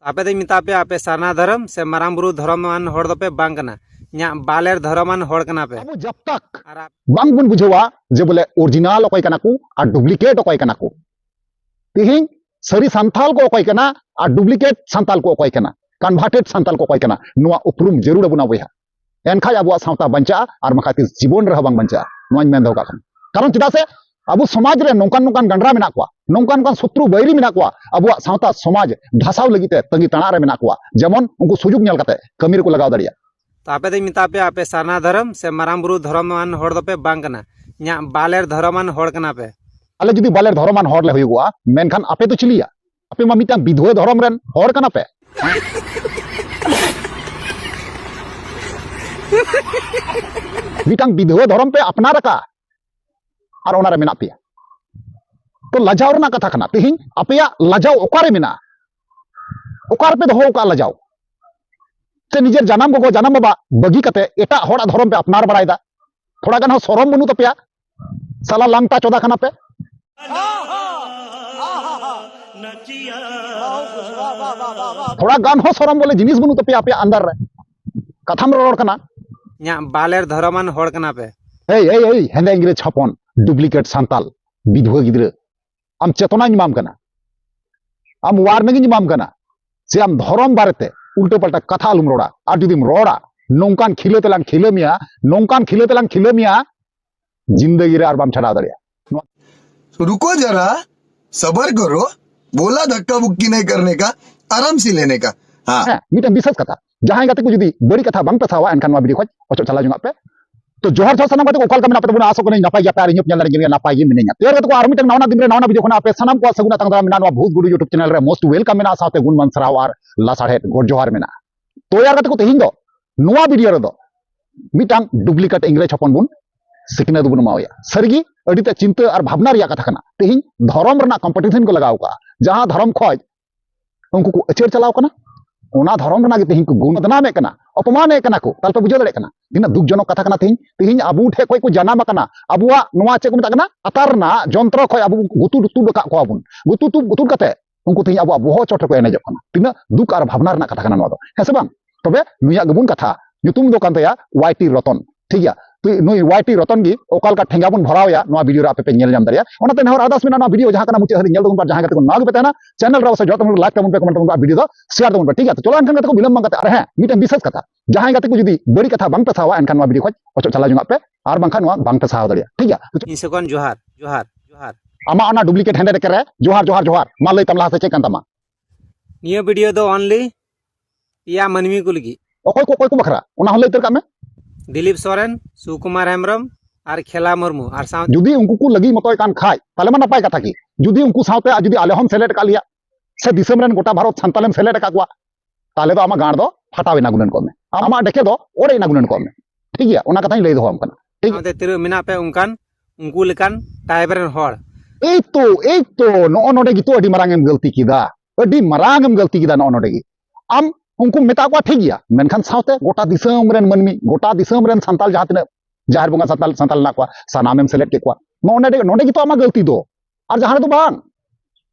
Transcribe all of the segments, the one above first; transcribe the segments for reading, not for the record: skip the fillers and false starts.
आपे दे मिता पे आपे सारना धर्म से मारांग बुरु धर्मान होड़ दोपे बांग कना न्या बालेर धर्मान होड़ कना पे अब जब तक बांग बुन बुझेवा जे बोले ओरिजिनल अकय कना को और डुप्लीकेट अकय कना को तिहिं सरी संथाल को अकय कना और डुप्लीकेट संथाल को अकय कना कन्वर्टेड संथाल को अकय कना नुआ उपरुम जरूर बुना बया एनखाय अब सावता बंचा और मखाती जीवन रह बांग बंचा नुआ मेन दो कारण चिदा से अब समाज रे नोंकान नोंकान गंडरा मेना को नोंकान नोंकान शत्रु बैरी मेना को अब सावता समाज धसाव लगिते तंगी तणा रे मेना को जेमन उनको सुजुग नेल कते कमी को लगाव दरिया तो आपे दे मिता पे आपे सारना धर्म से मारांग बुरु धर्मान होड़ दोपे बांग कना न्या बालेर धर्मान होड़ कना पे आले जुदी बालेर धर्मान होड़ ले हुआ मेनखान आपे तो चिलिया आपे मा मिटा विधवा धर्म रेन होड़ कना पे मिटांग विधवा धर्म पे अपना रखा और ओना रे मेना पे तो लजाव रना कथा कना तिहिं अपेया लजाव ओकारे मेना ओकार पे दोहो का लजाव से निजेर जानम गो जानम बाबा बगी कते एटा होड़ा धर्म पे अपनार बड़ायदा थोड़ा गान सरम बनु तपेया साला लांगटा चोदा खाना पे थोड़ा गान हो सरम बोले जिनिस बनु तपेया पे अंदर रे कथाम रोड कना न्या बालेर धर्मान होड़ कना पे ए हेंदे इंग्रेज छपन डुप्लीकेट सांताल विधवा गिद्र आम चेतना निमाम कना आम वार्निंग निमाम कना से आम धर्म बारेते उल्टे पल्टा कथा आलुम रोड़ा और जुदीम रोड़ा नौकान खिले तेलांग खिले मिया जिंदगी रे आर बाम छड़ा दरिया रुको जरा सबर करो बोला धक्का बुक्की नहीं करने का आराम से लेने का हाँ मिटन विशेष कथा जहां गाते को जुदी बड़ी कथा बांग पसावा एनखान मा वीडियो खoj ओचो चला जुंगा पे तो जोहर जोहर सनम गाते को कॉल कमेना पे बुना आसो को नहीं नपाय पे आरिᱧ ñal ᱨᱮ नपाय गे मिनेኛ तेर गाते को आर मिटन नावना दिन रे नावना वीडियो खना पे सनम को सगुना तंगरा मिना नो भूत गुरु यूट्यूब चैनल रे मोस्ट वेलकम मेना साथे गुण मान सराव आर लासाड़े गोड जोहर मेना तो यार गाते को तेहिं दो नोआ वीडियो रे दो मिटांग डुप्लीकेट इंग्रेज छपन बुन सिकने दुबुन मावया सरगी अडिते चिंता और भावना रिया कथा कना तेहिं धर्म रना कंपटीशन को लगाव का जहां धर्म खoj उनको को अचेर चलाव कना ओना धर्म रना गे तेहिं को गुण बदनामे कना अपमाने कना को ताल पे बुझो दड़े कना दिना दुख जनक कथा कना तेहिं अबु ठे कोई को जानाम कना अबुआ नोआ चे को मता कना अतारना जंत्र खoj अबु गुतु दुतु डका को अबुन गुतु कते उनको तेहिं अबुआ बोहो चोट को एनेजो कना तिना दुख और भावना रना कथा कना नो दो हे से बांग तबे नुया गबुन कथा nyutum do kan taya YT Roton ठीक है तो नुई YT Roton गी ओकाल का ठेंगा बुन भरावया नो वीडियो रे आपे नेल जाम दरिया ओनाते नहर आदास मिना नो वीडियो जहां kana मुचे हरि नेल दो जहां को नाग बेतना चैनल रे जत लाइक तमन पे कमेंट तमन वीडियो दो शेयर दो ठीक है तो चलो अनखान को बिलम मंगते अरे हैं मिटे विशेष कथा जहां गाते को जुदी बड़ी कथा बांग पसावा अनखान नो वीडियो खoj ओचो चला जुंगा पे और बांखान नो बांग पसाव दरिया ठीक है इसेकोन जोहार जोहार जोहार आमा अना डुप्लीकेट हेंडे रे करे जोहार मा लई तमला से चेक तमा निया वीडियो दो ओनली या मनमी को लगी कोई को बखरा ओना हलई तर का में दिलीप सोरेन सुकुमार हेम्ब्रम और खेला मुर्मू और जुदी उनको को लगी मतोय कान खाय ताले मा नपाय कथा की जुदी उनको सावते जुदी आले हम सेलेक्ट का लिया से दिसम रेन गोटा भारत संतालेम सेलेक्ट का कुआ ताले दो आमा गाड़ दो फटावे ना गुनन को में आमा देखे दो ओरे ना गुनन को में ठीक है ओना कथा लई दो हम कना ठीक है तेरे मिना पे उनकान उनको लेकान टाइबरन होड़ एक तो नो नोडे की तो अडी मरांगम गलती कीदा नो नोडे की आम उनको मेता को ठीक गया मेनखान सावते गोटा दिसम रेन मनमी गोटा दिसम रेन संताल जहां तिना जाहिर बंगा संताल ना को सनामेम सेलेक्ट के को नोडे की तो आमा गलती दो और जहां तो बांग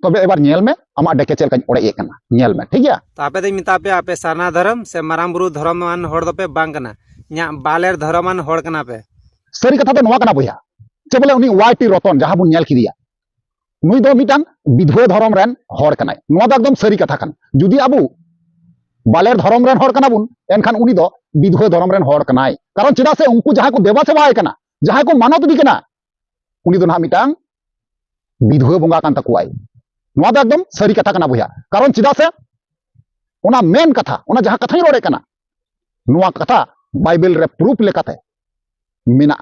तबे एबार नेल में आमा डेके चेल कान ओड़े ए कना नेल में ठीक है तो आपे दे मिता पे आपे सारना धर्म से मारांग बुरु धर्मान होड़ दोपे बांग कना न्या बालेर धर्मान होड़ कना पे सरी कथा तो नोआ कना बया चे बोले उनी YT Roton जहां बुन नेल किदिया नुई दो मिटांग विधवा धर्म रेन होड़ कनाय नोआ द एकदम सरी कथा कन जुदी अबु बालेर धर्म रेन होड़ कना बुन एनखान उनी दो विधवा धर्म रेन होड़ कनाय कारण चिदा से उनको जहां को देवा सेवा कना जहां को मानत दी कना उनी दो ना मिटांग विधवा बंगा कान तकुआय नोआ द एकदम सरी कथा कना बया कारण चिदा से ओना मेन कथा ओना जहां कथा रोड़े कना नोआ कथा बाइबल रे प्रूफ लेकाते मेना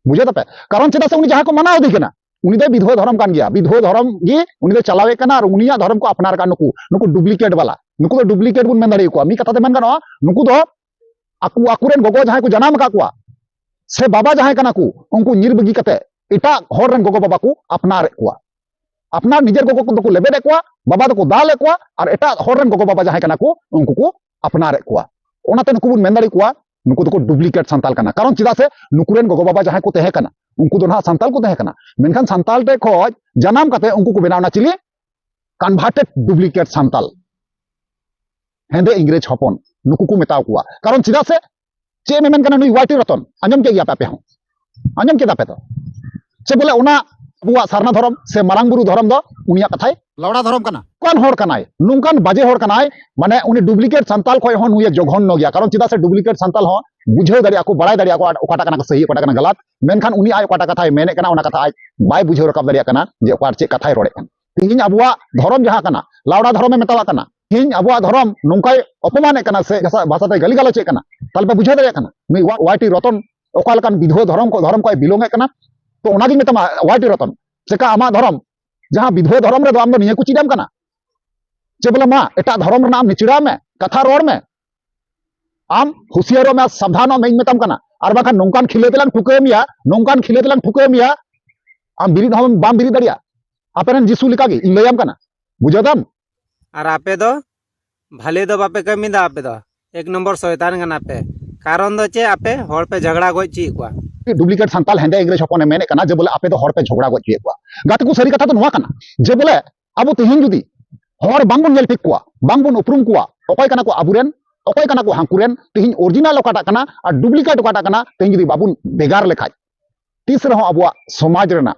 बुझे तपे कारण चिदा से उनी जहां को मानाव दी कना उनी दो विधवा धर्म कान गया विधवा धर्म गे उनी दो चलावे कना और उनिया धर्म को अपनार का नुकु डुप्लीकेट वाला नुकु तो डुप्लीकेट बुन मेन दाड़ी को मी कथा ते मेन गनो नुकु दो आकुरेन गोगो जहां को जनाम का कुआ से बाबा जहां कना को उनको निर्बगी कते एटा हर रन गोगो बाबा को अपनार कुआ अपनार निजर गोगो को लेबे कुआ बाबा को दाले कुआ और एटा हर रन गोगो बाबा जहां कना को उनको को अपनार कुआ ओनाते नुकु बुन मेन दाड़ी कुआ नुकु तो डुप्लीकेट संताल कना कारण चिदा से नुकुरेन गोगो बाबा जहां को तहे कना उनको तो ना संताल को तहे कना मेनखान संताल ते खoj जनाम कते उनको को बनावना चिली कन्वर्टेड डुप्लीकेट संताल हेंदे इंग्रेज हपन नुकु को मेताव कुआ कारण चिदा से चे में मेन कना नुई वाइटी रतन आंजम के गया पे हो आंजम के दापे तो चे बोले उना अबुआ सारना धर्म से मारांग बुरु धर्म दो उनिया कथाय लौड़ा धरम कना कौन होड़ कनाय नुंकान बाजे होड़ कनाय माने उनी डुप्लीकेट संताल खय हन हुए जघन्य गया कारण चिदा से डुप्लीकेट संताल हो बुझेव दाड़िया को बड़ाय दाड़िया को ओकाटा कना सही ओकाटा कना गलत मेनखान उनी आय ओकाटा कथाय मेने कना उना कथा आय बाय बुझेव रकब दाड़िया कना जे ओकार चे कथाय रोड़े कन तिहिन अबुआ धर्म जहां कना लावड़ा धर्म में मेतावा कना तिहिन अबुआ धर्म नुंकाय अपमाने कना से भाषाते गाली गालोचे कना तालबे बुझेव दाड़िया कना नुई वाइटी रतन ओकालकान विधो धर्म को बिलोंगे कना तो ओनागी मेतामा वाइटी रतन चेका आमा धर्म जहां विधो धर्म रे आम निया को चिडाम कना चे बोले मा एटा धर्म रे नाम निचिड़ा में कथा रोड़ में आम हुसियारो में सावधानो में मेताम कना और बाखा नोंकान खिले तेलां ठुकेमिया नोंकान खिले तेलां ठुकेमिया आम बिरिद हम बाम बिरिद दाड़िया आपेरन जिसु लिका गे इन लयाम कना बुझादाम और आपे दो भाले दो बापे कमी दा आपे दो एक नंबर शैतान कना पे कारण दो चे आपे होड़ पे झगड़ा गोज ची कुआ डुप्लीकेट संताल हेंदे इंग्रेज हपने मेने कना जे बोले आपे दो होड़ पे झगड़ा गोज पिए कुआ गाते को सरी कथा तो नोआ कना जे बोले अब तिहिन जुदी होड़ बांगबन नेल ठीक कुआ बांगबन उपरुम कुआ ओकय कना को आबुरेन ओकय कना को हांकुरेन तिहिन ओरिजिनल ओकाटा कना और डुप्लीकेट ओकाटा कना तिहिन जुदी बाबुन बेगार लेखाय तीस रहो अबुआ समाज रेना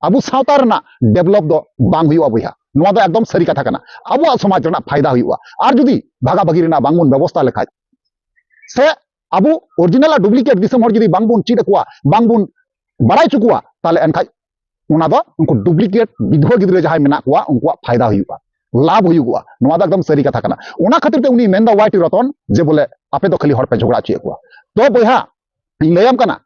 अबु सावता रेना डेवलप दो बांग हुआ बुया नोआ दो एकदम सरी कथा कना अबुआ समाज रेना फायदा हुआ और जुदी भागा भागी रेना बांगबन व्यवस्था लेखाय से अबु ओरिजिनल डुप्लीकेट दिसम हर जुदी बांगबन चिड कुआ बांगबन बड़ाय चुकुआ ताले एनखाय उना दो उनको डुप्लीकेट विधवा गिद्रे जहां मेना कुआ उनको फायदा हुआ लाभ हुआ नोआ दो एकदम सरी कथा कना उना खातिर ते उनी मेनदा वाइटी रतन जे बोले आपे दो खाली हर पे झगड़ा चिए कुआ तो बहा इन लयम कना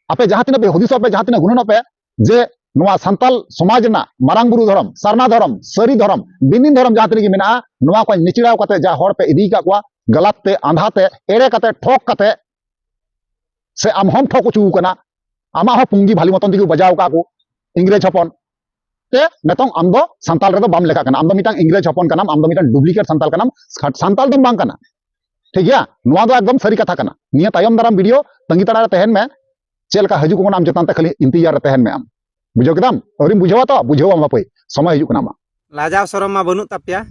आपे जहां तिना पे हुदिस पे जहां तिना गुणन पे जे नोआ संताल समाज ना मारांग बुरु धर्म सारना धर्म सरी धर्म बिनिन धर्म जहां तिना मेना नोआ को निचिड़ाव कते जा हर पे इदी का कुआ गलत ते आंधा ते एरे कते ठोक कते से आम हम ठोक चू कना आमा हो पुंगी भाली मतन दिगु बजाव का को इंग्रेज हपन ते नतों आम दो संताल रे दो बाम लेखा कना आम दो मिटांग इंग्रेज हपन कनाम आम दो मिटांग डुप्लीकेट संताल कनाम संताल दो बांग कना ठीक गया नोआ दो एकदम सरी कथा कना निया तायम दाराम वीडियो तंगी तड़ा रे तहन में चेलका हजू को नाम जतान ते खाली इंतजार रे तहन में आम बुझो कदम औरी बुझवा तो बुझो आम बापय समय हजू कना मा लाजाव शरम मा बनु तापिया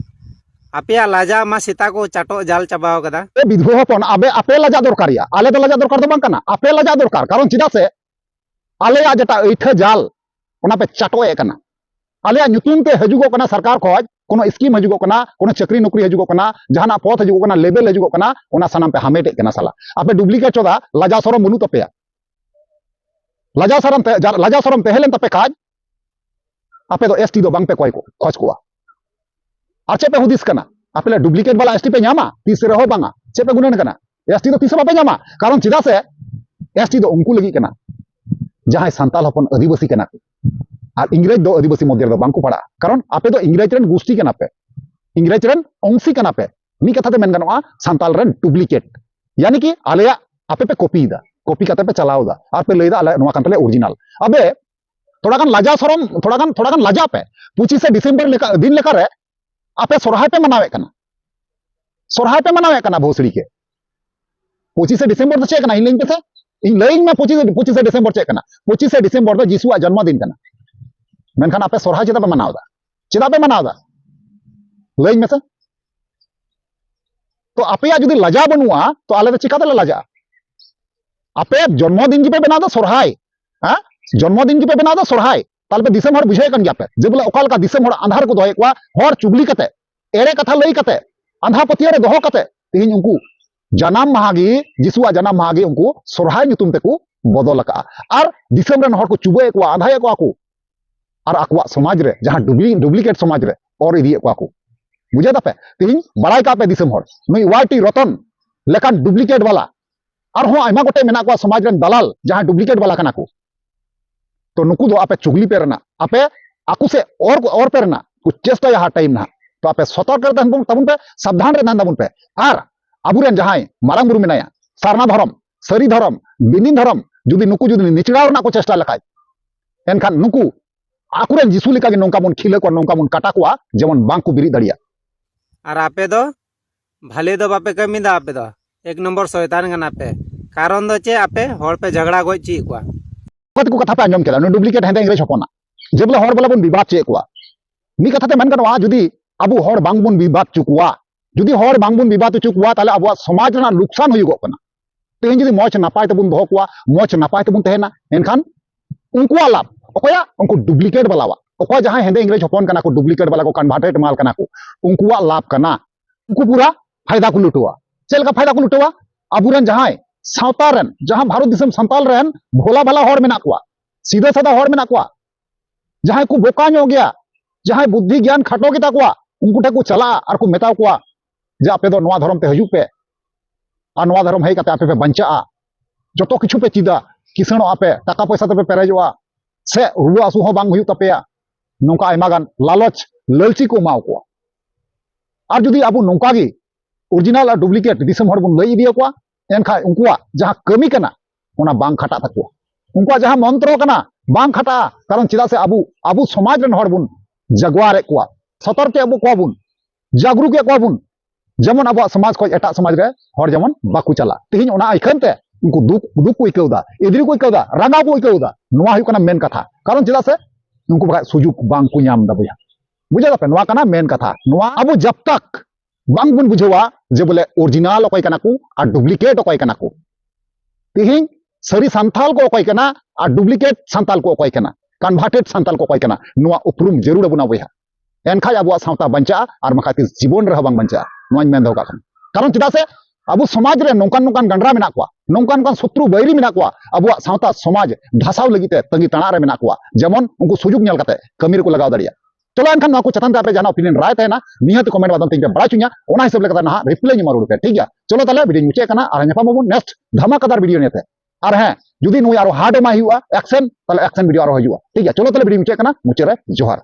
आपिया लाजा मा सीता को चाटो जाल चाबाव कदा ए विधवा हपन आबे आपे लाजा दरकारिया आले दो लाजा दरकार दो बांग कना आपे लाजा दरकार कारण चिदा से आले आ जटा एठा जाल ओना पे चाटो ए कना आले नुतुम ते हजुगो कना सरकार खोज कोनो स्कीम हजुगो कना कोनो चाकरी नौकरी हजुगो कना जहाना पथ हजुगो कना लेवल हजुगो कना ओना सनाम पे हमेटे कना साला आपे डुप्लीकेट चोदा लाजा सरम बनु तपेया लाजा सरम पे हेलेन तपे काज आपे दो एसटी दो बांग पे कोय को खोज कोआ और चे पे हुदिस कना आपे डुप्लीकेट वाला एसटी पे नामा तीस रहो बांगा चे पे गुनन कना एसटी तो तीस बापे नामा कारण चिदा से एसटी दो उनको लगी कना जहां संताल हपन आदिवासी कना और इंग्रेज दो आदिवासी मध्य दो बांको पड़ा कारण आपे दो इंग्रेज रन गोष्ठी कना पे इंग्रेज रन अंशी कना पे मी कथा ते मेन गनवा संताल रन डुप्लीकेट यानी कि आलेया आपे पे कॉपी दा कॉपी कते पे चलाओ दा और पे लेदा आले नवा कंतले ओरिजिनल अबे थोड़ागान लाजा सरम थोड़ागान लाजा पे 25 डिसेंबर लेका दिन लेका रे आपे सोरहाय पे मनावे कना भोसड़ी के 25 डिसेंबर तो चे कना हिलें पे से इन लेइंग में 25 डिसेंबर चे कना 25 डिसेंबर दो यीशु जन्मदिन कना मेनखान आपे सोरहाय चेदा पे मनाव दा लेइंग में से तो आपे जुदी लजा बनुआ तो आले तो चिकाते लजा आपे जन्मदिन की पे बना दो सोरहाय हां जन्मदिन की पे बना दो सोरहाय ताल पे दिसम हर बुझे कन गया पे जे बोले ओकाल का दिसम हर आंधार को दोय कुआ हर चुगली कते एरे कथा लई कते आंधा पतिया रे दोहो कते तिहिन उनको जन्म माहागी यीशुआ जन्म माहागी उनको सोरहाय नितुम तेको बदल का और दिसम रन हर को चुबे को आंधाय को और आकुआ समाज रे जहां डुप्लीकेट समाज रे और इदी को बुझे तापे तिहिन बड़ाई का पे दिसम हर नुई वाटी रतन लेकान डुप्लीकेट वाला और हो आयमा गोटे मेना को समाज रन दलाल जहां डुप्लीकेट वाला कना को तो नुकु दो आपे चुगली पे रहना आपे आकु से और पे रहना कुछ चेष्टा या टाइम ना तो आपे सतर्क रहते तबुन पे सावधान रहते तबुन पे और आबुरेन जहां मारांग बुरु मेनाया सारना धर्म सरी धर्म बिनिन धर्म जुदी नुकु जुदी निचड़ा रना को चेष्टा लखाय एनखान नुकु आकुरेन जिसु लिका के नोंका मुन खिले को नोंका मुन काटा को जेमन बांग को बिरी दड़िया और आपे दो भाले दो बापे कमी दा आपे दो एक नंबर शैतान कना पे कारण दो चे आपे होड़ पे झगड़ा गोज ची कुआ को कथा पे आंजम केला डुप्लीकेट हेंदे इंग्रेज हपना जे बोले हर बोला बन विवाद चे कुआ मी कथा ते मन करवा जुदी अबु हर बांग बन विवाद चुकुआ जुदी हर बांगबुन विवाद हचु कुआ ताले अब समाज रना नुकसान हुई गना तेहन जुदी मौज नापाय तबुन दोहो कुआ मौज नापाय तबुन तहेना एनखान उनकुआ लाभ अकोया उनको डुप्लीकेट वालावा अकोय जहां हेंदे इंग्रेज हपन कना को डुप्लीकेट वाला को कन्वर्टेड माल कना को उनकुआ लाभ कना उनको पूरा फायदा को लुटवा चल का फायदा को लुटवा अबुरन जहां सावतारन जहां भारत दिसम संताल रहन भोला भाला हर मेना कुआ सीधा साधा हर मेना कुआ जहां को बोका हो गया जहां बुद्धि ज्ञान खाटो गेता कुआ उनको ठे को चला और को मेता कुआ जे आपे दो नवा धर्म ते हजू पे और नवा धर्म है कते आपे पे बंचा जतो किछु पे चिदा किसणो आपे टाका पैसा ते पे पेरेजवा से रुआ आसु हो बांग हुयु तपेया नोंका आयमा गान लालच लालची को माव कुआ और जुदी आबु नोंका गी ओरिजिनल और डुप्लीकेट दिसम हर बुन लई इदिया कुआ एनखा उनकुआ जहां कमी कना ओना बांग खटा तकुआ उनकुआ जहां मंत्र कना बांग खटा कारण चिदा से आबु समाज रन हर बुन जगवारे कुआ सतर्क के आबु कुआ बुन जागरूक के कुआ बुन जेमन अब समाज को एटा समाज रे हर जेमन बाकु चला तेहिन ओना आइखनते उनको दुख को इकौदा इद्री को इकौदा रांगा को इकौदा नोआ हुई कना मेन कथा कारण चिदा से उनको बखा सुजुक बांग को नाम दा बुझा बुझा पे नोआ कना मेन कथा नोआ अब जब तक बांग बुन बुझवा जे बोले ओरिजिनल अकय कना को और डुप्लीकेट अकय कना को तेहिन सरी संथाल को अकय कना और डुप्लीकेट संथाल को अकय कना कन्वर्टेड संथाल को अकय कना नोआ उपरुम जरूर बुना बुझा एनखा अब सावता बंचा और मखा जीवन रह बांग बंचा नोआ मेन दो कारण चिदा से अब समाज रे नौकान नौकान गंडरा मेना कुआ नौकान नौकान शत्रु बैरी मेना कुआ अब सावता समाज धसाव लगिते तंगी तणा रे मेना कुआ जेमन उनको सुजुग नेल कते कमी रे को लगाव दड़िया चलो एनखान नोआ को चतन पे जाना ओपिनियन राय तहेना निहत कमेंट बादम तीन पे बड़ा चुनिया ओना हिसाब लेकर ना रिप्लाई नी मारू पे ठीक है चलो ताले वीडियो मुचे कना और नेपामबो नेक्स्ट धमाकेदार वीडियो नेते और हैं जुदी नुई आरो हार्ड मा हुआ एक्शन ताले एक्शन वीडियो आरो हजुआ ठीक है चलो ताले वीडियो मुचे कना मुचे रे जोहार